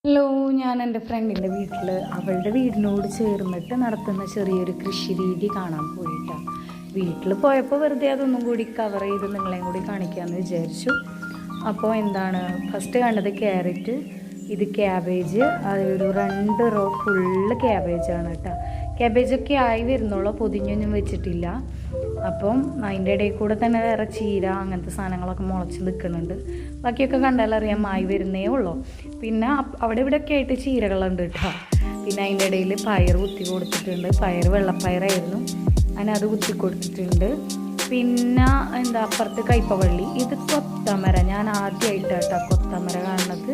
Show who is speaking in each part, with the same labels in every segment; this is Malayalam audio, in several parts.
Speaker 1: ഹലോ, ഞാൻ എൻ്റെ ഫ്രണ്ടിൻ്റെ വീട്ടിൽ അവളുടെ വീടിനോട് ചേർന്നിട്ട് നടത്തുന്ന ചെറിയൊരു കൃഷി രീതി കാണാൻ പോയിട്ടാണ്. വീട്ടിൽ പോയപ്പോൾ വെറുതെ അതൊന്നും കൂടി കവർ ചെയ്ത് നിങ്ങളെയും കൂടി കാണിക്കാമെന്ന് വിചാരിച്ചു. അപ്പോൾ ഫസ്റ്റ് കണ്ടത് ക്യാരറ്റ്, ഇത് ക്യാബേജ്, അതൊരു 2 റോ ഫുള്ള് ക്യാബേജാണ് കേട്ടോ. ക്യാബേജൊക്കെ ആയി വരുന്നുള്ളൂ, പൊതിഞ്ഞൊന്നും വെച്ചിട്ടില്ല. അപ്പം അതിൻ്റെ ഇടയിൽ കൂടെ തന്നെ വേറെ ചീര അങ്ങനത്തെ സാധനങ്ങളൊക്കെ മുളച്ച് നിൽക്കുന്നുണ്ട്. ബാക്കിയൊക്കെ കണ്ടാലറിയാം ആയി വരുന്നേ ഉള്ളൂ. പിന്നെ അവിടെ ഇവിടെയൊക്കെ ആയിട്ട് ചീരകളുണ്ട് കേട്ടോ. പിന്നെ അതിൻ്റെ ഇടയിൽ പയർ കുത്തി കൊടുത്തിട്ടുണ്ട്. വെള്ളപ്പയറായിരുന്നു, അതിനത് കുത്തി കൊടുത്തിട്ടുണ്ട്. പിന്നെ അപ്പുറത്ത് കയ്പവള്ളി, ഇത് കൊത്തമര. ഞാൻ ആദ്യമായിട്ടാട്ടോ കൊത്തമര കാണുന്നത്.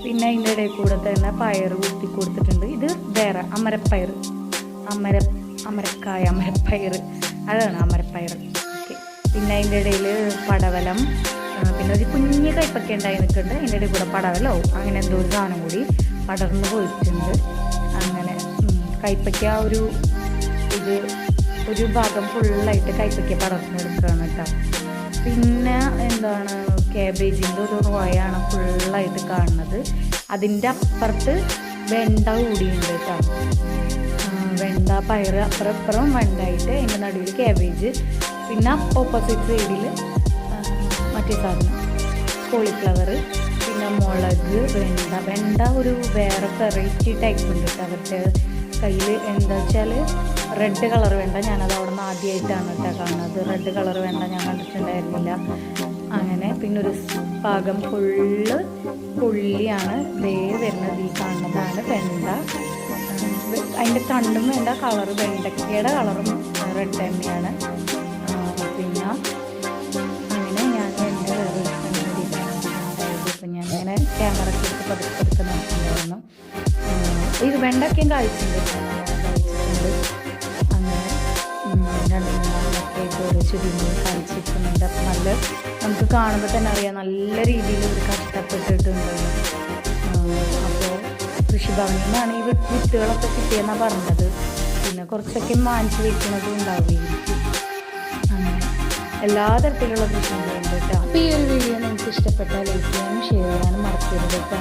Speaker 1: പിന്നെ അതിൻ്റെ ഇടയിൽ കൂടെ തന്നെ പയർ കുത്തി കൊടുത്തിട്ടുണ്ട്. ഇത് വേറെ അമരപ്പയർ, അമരപ്പയർ അതാണ് അമരപ്പയർ. ഓക്കെ. പിന്നെ അതിൻ്റെ ഇടയിൽ പടവലം, പിന്നെ ഒരു കുഞ്ഞ് കയ്പൊക്കെ ഉണ്ടായി നിൽക്കുന്നുണ്ട്. അതിൻ്റെ ഇടയിൽ കൂടെ പടവലോ അങ്ങനെ എന്തോ ഒരു സാധനം കൂടി പടർന്നു പോയിട്ടുണ്ട്. അങ്ങനെ കയ്പയ്ക്ക ഒരു ഭാഗം ഫുള്ളായിട്ട് കയ്പയ്ക്ക പടർന്നു എടുക്കുകയാണ് കേട്ടോ. പിന്നെ ക്യാബേജിൻ്റെ ഒരു റോയാണ് ഫുള്ളായിട്ട് കാണുന്നത്. അതിൻ്റെ അപ്പുറത്ത് വെണ്ട കൂടിയുണ്ട് കേട്ടോ. വെണ്ട പയർ അപ്പുറം വെണ്ടായിട്ട് അതിൻ്റെ നടുവിൽ ക്യാബേജ്. പിന്നെ ഓപ്പോസിറ്റ് സൈഡിൽ മറ്റേ സാധനം കോളിഫ്ലവർ, പിന്നെ മുളക്, വെണ്ട ഒരു വേറെ വെറൈറ്റി ടൈപ്പ് ഉണ്ട് കേട്ടോ. അവരുടെ കയ്യിൽ വെച്ചാൽ റെഡ് കളർ വെണ്ട. ഞാനത് അവിടെ നിന്ന് ആദ്യമായിട്ടാണ് കേട്ടോ കാണുന്നത്. റെഡ് കളർ വെണ്ട ഞാൻ കണ്ടിട്ടുണ്ടായിരുന്നില്ല. അങ്ങനെ പിന്നെ ഒരു ഭാഗം ഫുള്ള് പുള്ളിയാണ് വരുന്നത്. ഈ കാണുന്നതാണ് വെണ്ട. അതിൻ്റെ തണ്ടും വേണ്ട കളർ, വെണ്ടയ്ക്കയുടെ കളറും റെഡ് തന്നെയാണ്. പിന്നെ അങ്ങനെ ഞാൻ എൻ്റെ ഇപ്പം ഞാൻ ഇങ്ങനെ ക്യാമറയ്ക്ക് എടുത്ത് പതുക്കെ നോക്കുന്നുണ്ടായിരുന്നു. ഇത് വെണ്ടയ്ക്കയും കഴിച്ചിട്ടുണ്ട്. അങ്ങനെ 2-3 ഓരോ ചെടികൾ കഴിച്ചിരിക്കുന്നുണ്ട്. അപ്പം നമുക്ക് കാണുമ്പോൾ തന്നെ അറിയാം നല്ല രീതിയിൽ ഒരു കഷ്ടപ്പെട്ടിട്ടുണ്ട്. അപ്പോൾ കൃഷിഭവനിൽ നിന്നാണ് ഈ വിത്തുകളൊക്കെ കിട്ടിയെന്നാണ് പറഞ്ഞത്. പിന്നെ കുറച്ചൊക്കെ മാനിച്ച് വയ്ക്കുന്നതും ഉണ്ടാവുകയായിരിക്കും. അങ്ങനെ എല്ലാ തരത്തിലുള്ള കൃഷികളും ഉണ്ട് കേട്ടോ. അപ്പോൾ ഈ ഒരു വീഡിയോ നിങ്ങൾക്ക് ഇഷ്ടപ്പെട്ടാൽ ലൈക്ക് ചെയ്യാനും ഷെയർ ചെയ്യാനും മറക്കരുത് കേട്ടോ.